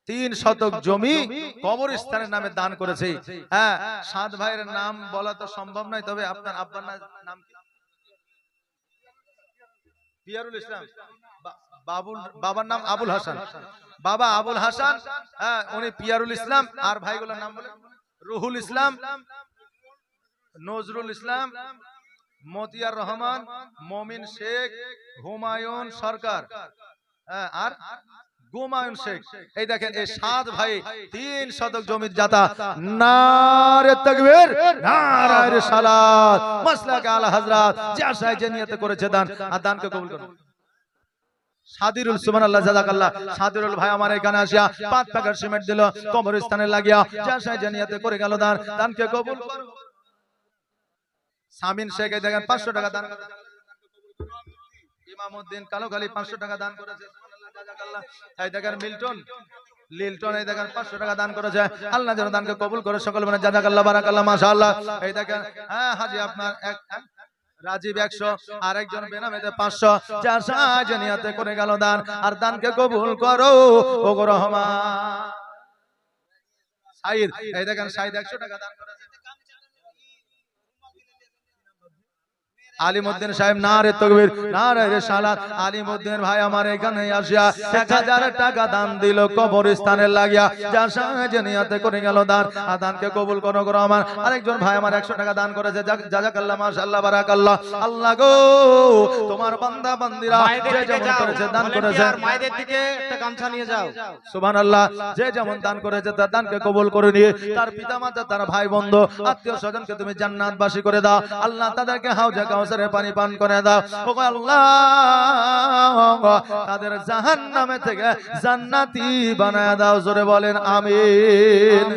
3 শতক জমি কবরস্থানের নামে দান করেছে। 7 ভাইয়ের নাম বলা তো সম্ভব নয়, তবে আপনার আব্বার নাম কি? পিয়ারুল ইসলাম। বাবার নাম আবুল হাসান, বাবা আবুল হাসান, উনি পিয়ারুল ইসলাম। আর ভাইগুলোর নাম বলে রুহুল ইসলাম, নজরুল ইসলাম, মতিয়ার রহমান, মমিন শেখ, হুমায়ুন সরকার, আর গুমায়ুন শেখ। এই দেখেন এই 7 ভাই 3 শতক জমির দাতা। নারে তাকবীর, নারে রিসালাত। মাসলাকে আলা হযরত যে আশায় যে নিয়তে করেছে দান, আর দানকে কবুল করুন। সাদিরুল, সুবহানাল্লাহ, জাযাকাল্লাহ। সাদিরুল ভাই আমার এখানে আসিয়া 5 প্যাকেট সিমেন্ট দিল, কবরস্থানে লাগিয়া যে আশায় যে নিয়তে করে গেল দান, দানকে কবুল করুন। সামিন শেখ এই দেখেন 500 টাকা দান করেছে। ইমামউদ্দিন কালোখালী 500 টাকা দান করেছে, সুবহানাল্লাহ, জাযাকাল্লাহ। এই দেখেন লিলটন এই দেখেন 500 টাকা দান করেছে, আল্লাহ যেন দানকে কবুল করে, সকল মানে জাযাকাল্লাহ, বারাকাল্লাহ, মাশাআল্লাহ। এই দেখেন হাজী আপনার রাজীব 100, আর একজন বেনামেতে 500, যার সাহায্যে নিয়তে করে গেল দান, আর দানকে কবুল করো ওগো রহমান। সাইদ এই দেখেন সাইদ 100 টাকা দান করেছে। আলিমউদ্দিন সাহেব, নারে তাকবীর, নারে রিসালাত। আলিমউদ্দিন ভাই আমার এখানে আসিয়া 1000 টাকা দান দিল, কবরস্থানে লাগিয়া যার সাহায্যে নিয়তে করে গেল দান, আর দানকে কবুল করো গো রহমান। আরেকজন ভাই আমার 100 টাকা দান করেছে, জাযাকাল্লাহ, মাশাআল্লাহ, বারাকাল্লাহ। আল্লাহ গো তোমার বান্দা বান্দিরা যে যেমন করেছে দান করেছে, মায়েদের দিকে একটা গামছা নিয়ে যাও। সুবহানাল্লাহ। যে যেমন দান করেছে তার দানকে কবুল করে নিয়ে তার পিতামাতা, তার ভাই বন্ধু, আত্মীয় স্বজনকে তুমি জান্নাতবাসী করে দাও। আল্লাহ তাদেরকে হাউজে কাউসারের পানি পান করে দাও। ওগো আল্লাহ তাদের জাহান্নামে থেকে জান্নাতি বানায় দাও, জোরে বলেন আমিন।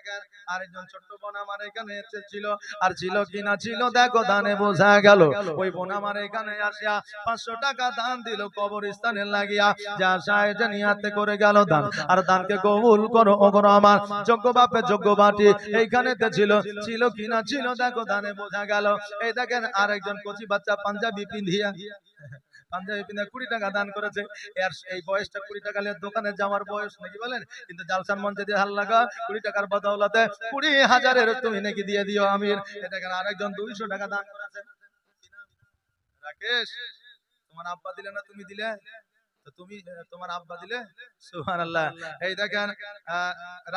দেখেন আরেকজন ছোট্ট বোন আমার এখানে ছিল, আর ছিল কিনা ছিল দেখো দানে বোঝা গেল। ওই বোন আমার এখানে আসিয়া 500 টাকা দান দিল কবরস্থানে লাগিয়া, যা সাহেব নিয়াতে করে গেল দান। আর দানকে কবুল করো ও করো আমার যোগ্য বাপে যোগ্য বাটি এইখানেতে ছিল, ছিল কিনা ছিল দেখো দানে বোঝা গেল। এই দেখেন আরেকজন কচি বাচ্চা পাঞ্জাবি পিন্ধিয়া 20 টাকা দান করেছে। এর এই বয়সটা 20 টাকা দোকানে যাওয়ার বয়স নাকি বলেন, কিন্তু জালসান মঞ্চে দিয়ে হাল লাগা 20 টাকার বদৌলতে 20,000-এর তুমি নাকি দিয়ে দিও আমির। দেখেন আরেকজন 200 টাকা দান করেছে। রাকেশ, তোমার আব্বা দিলে না তুমি দিলে? তো তুমি তোমার আব্বা দিলে? সুবহানাল্লাহ। এই দেখেন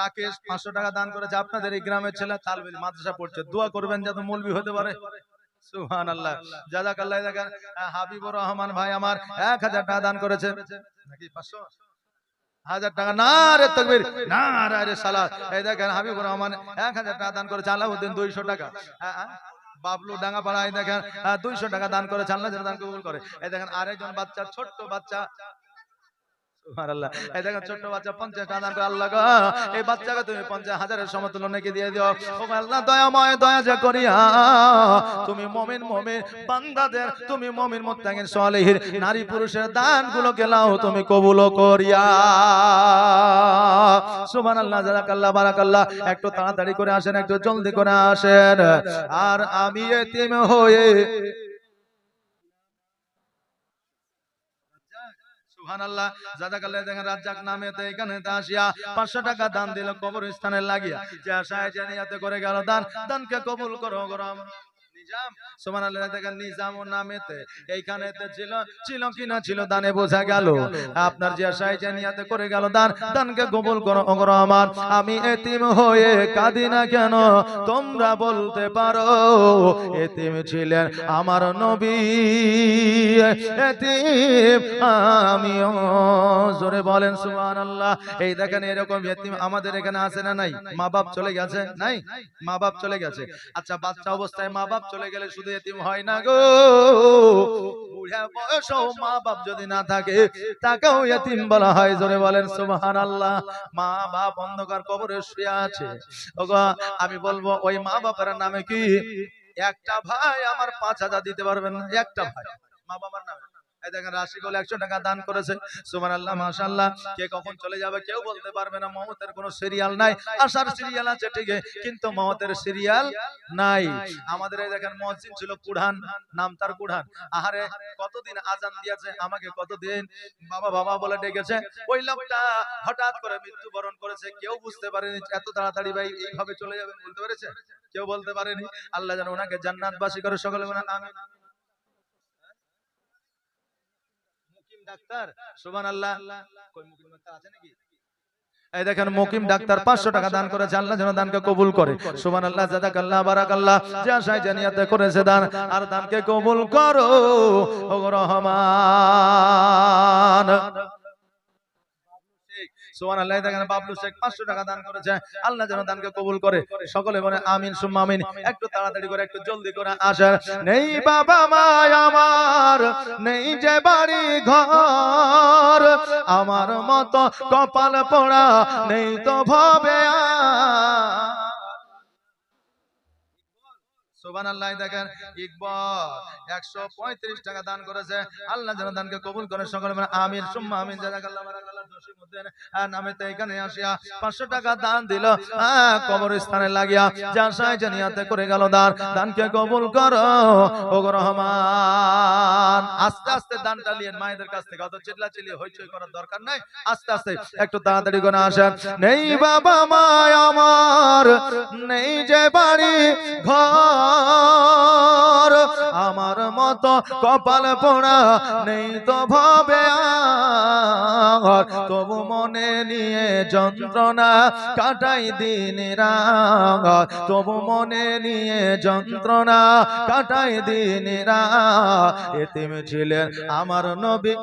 রাকেশ 500 টাকা দান করেছে। আপনাদের এই গ্রামের ছেলে তালবিল মাদ্রাসা পড়ছে, দোয়া করবেন যাতে মৌলভী হতে পারে। সুবহানাল্লাহ, জাযাকাল্লাহ। দেখেন হাবিবুর রহমান ভাই আমার 1000 টাকা দান করেছে নাকি 500 1000 টাকা। নারে তাকবীর, নারে রিসালাত। এই দেখেন হাবিবুর রহমান 1000 টাকা দান করেছে। আলাউদ্দিন 200 টাকা। বাবলু ডাঙ্গাপাড়ায় দেখেন 200 টাকা দান করেছে। আল্লাহ যেন দান কবুল করে। এই দেখেন আরেকজন বাচ্চা, ছোট্ট বাচ্চা, সুবহানাল্লাহ। এই দেখেন ছোট্ট বাচ্চা 50 টাকা দান করে। আল্লাহ গো, এই বাচ্চাকে তুমি 50,000-এর সমতুল্য নাকি দিয়ে দিও। ও আল্লাহ দয়াময়, দয়া যা করিয়া তুমি মুমিন বান্দাদের, তুমি মুমিন মুত্তাকিন সালেহীন নারী পুরুষের দানগুলোকে লাও তুমি কবুল করিয়া। সুবহানাল্লাহ, জাযাকাল্লাহ, বারাকাল্লাহ। একটু তাড়াতাড়ি করে আসেন, একটু জলদি করে আসেন। আর আমি এতিম হয়ে, সুবহানাল্লাহ, জাযাকাল্লাহ। দেখেন রাজ্জাক নামেতে এখানে আসিয়া 500 টাকা দান দিল কবরস্থানে লাগিয়া, যে আশায় জানিয়াতে করে গেল দান। দানকে কবুল করো গরম নিজাম। সুবহানাল্লাহ। দেখেন নিজাম ও নামেতে এইখানেতে ছিল, ছিল কিনা ছিল দানে বোঝা গেল। আপনার যে আশায় জানিয়াতে করে গেল দান, দানকে কবুল করো ওগো আমার। আমি এতিম হয়ে কাঁদি না কেন তোমরা বলতে পারো, এতিম ছিলেন আমার নবী, এতিম আমিও। জোরে বলেন সুবহানাল্লাহ। এই দেখেন এরকম এতিম আমাদের এখানে আছে না নাই? মা বাপ চলে গেছে, নাই? মা বাপ চলে গেছে। আচ্ছা, বাচ্চা অবস্থায় মা বাপ চলে গেলে শুধু এতিম হয় না গো, বুড়া বয়সেও মা বাপ যদি না থাকে তাকেও এতিম বলা হয়। জোরে বলেন সুবহানাল্লাহ। মা বাপ অন্ধকার কবরে শুয়ে আছে। ওগো আমি বলবো ওই মা বাবার নামে কি একটা ভাই আমার 5,000 দিতে পারবেন না? একটা ভাই মা বাবার নামে। এই দেখেন রাশিকুল 100 টাকা দান করেছে। সুবহানাল্লাহ, মাশাআল্লাহ। কে কখন চলে যাবে কেউ বলতে পারবে না। মওতের কোনো সিরিয়াল নাই। আসার সিরিয়াল আছে ঠিকই, কিন্তু মওতের সিরিয়াল নাই। আমাদের এই দেখেন মুয়াজ্জিন ছিল কুরআন, নাম তার কুরআন। আহারে কতদিন আজান দিয়েছে, আমাকে কতদিন বাবা বাবা বলে ডেকেছে। ওই লোকটা হঠাৎ করে মৃত্যুবরণ করেছে, কেউ বুঝতে পারেনি এত তাড়াতাড়ি ভাই এইভাবে চলে যাবে, বলতে পেরেছে? কেউ বলতে পারেনি। আল্লাহ যেন ওনাকে জান্নাতবাসী করে। সকলে বলেন আমিন। ডাক্তার, সুবহানাল্লাহ। কই মুকিম ডাক্তার আছে নাকি? এই দেখেন মুকিম ডাক্তার 500 টাকা দান করেছে। আল্লাহ যেন দানকে কবুল করে। সুবহানাল্লাহ, জাযাকাল্লাহ, বারাকাল্লাহ। যে আশায় জানিয়াতে করেছে দান, আর দানকে কবুল করো ওগো রহমান। সুবহানাল্লাহ। দেখেন বাবলু শেখ 500 টাকা দান করেছে। আল্লাহ যেন দানকে কবুল করে। সকলে বলে আমিন সুম্মা আমিন। একটু তাড়াতাড়ি করে, একটু জলদি করে আসেন। নেই বাবা মা আমার, নেই যে বাড়ি ঘর, আমার মতো কপাল পোড়া নেই তো ভবে আর। সুবহানাল্লাহ। দেখেন ইকবাল 135 টাকা দান করেছে। আল্লাহ যেন দানকে কবুল করে। সকলে বলেন আমিন সুম্মা আমিন। জাযাকাল্লাহ, বারাকাল্লাহ। জসিমউদ্দিন নামেতে এখানে আসিয়া 500 টাকা দান দিল কবরস্থানে লাগিয়া, যা আশায় জানিয়াতে করে গেল দান। দানকে কবুল করো ওগো রহমান। আস্তে আস্তে দানটা নিয়েন মায়েদের কাছ থেকে, অত চিল্লাচিল্লি হইচই করার দরকার নাই। আস্তে আস্তে একটু তাড়াতাড়ি করে আসেন। নেই বাবা মা আমার, নেই যে বাড়ি ঘর, আমার মতো কপাল পোড়া নেই তো ভবে আর। তবু মনে নিয়ে যন্ত্রণা কাটাই দিন রাত, তবু মনে নিয়ে যন্ত্রণা কাটাই দিন রাত। এতিম ছিলেন আমার নবী।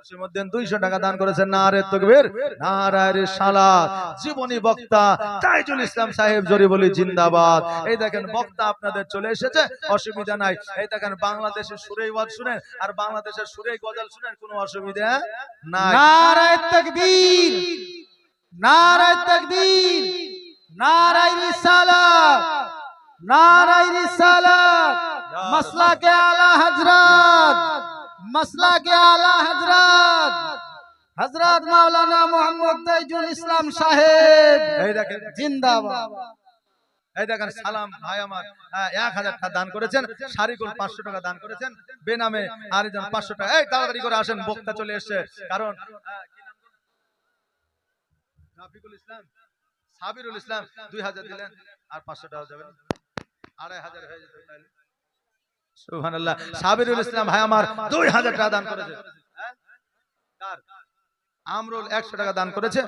জসিমউদ্দিন 200 টাকা দান করেছেন। নারে তাকবীর, নারে রিসালাত। জীবনী বক্তা তাইজুল ইসলাম সাহেব জরিবলি জিন্দাবাদ। এই দেখেন বক্তা আপনাদের চলে এসেছে, অসুবিধা নাই। এই দেখেন বাংলাদেশের সুরেই ওয়াজ শুনেন আর বাংলাদেশের সুরেই গজল শুনেন, কোনো অসুবিধা নাই। নারে তাকবীর, নারে তাকবীর, নারায়ে রিসালাত, নারায়ে রিসালাত, মাসলাকে আলা হযরত, মাসলাকে আলা হযরত, হযরত মাওলানা মুহাম্মদ তাইজুল ইসলাম সাহেব এই দেখেন, জিন্দাবাদ। এই দেখেন সালাম ভাই আমার 1000 টাকা দান করেছেন, শারিকুল 500 টাকা দান করেছেন, বেনামে আরেকজন 500 টাকা। এই তাড়াতাড়ি করে আসেন, বক্তা চলে এসেছে। কারণ কি নাম বলুন? রাফিকুল ইসলাম, সাবিরুল ইসলাম 2000 দিলেন, আর 500 টাকা যাবেন, 2500 হয়ে যেত তাহলে। সুবহানাল্লাহ। সাবিরুল ইসলাম ভাই আমার 2000 টাকা দান করেছে। হ্যাঁ? কার? আমরুল 100 টাকা দান করেছে।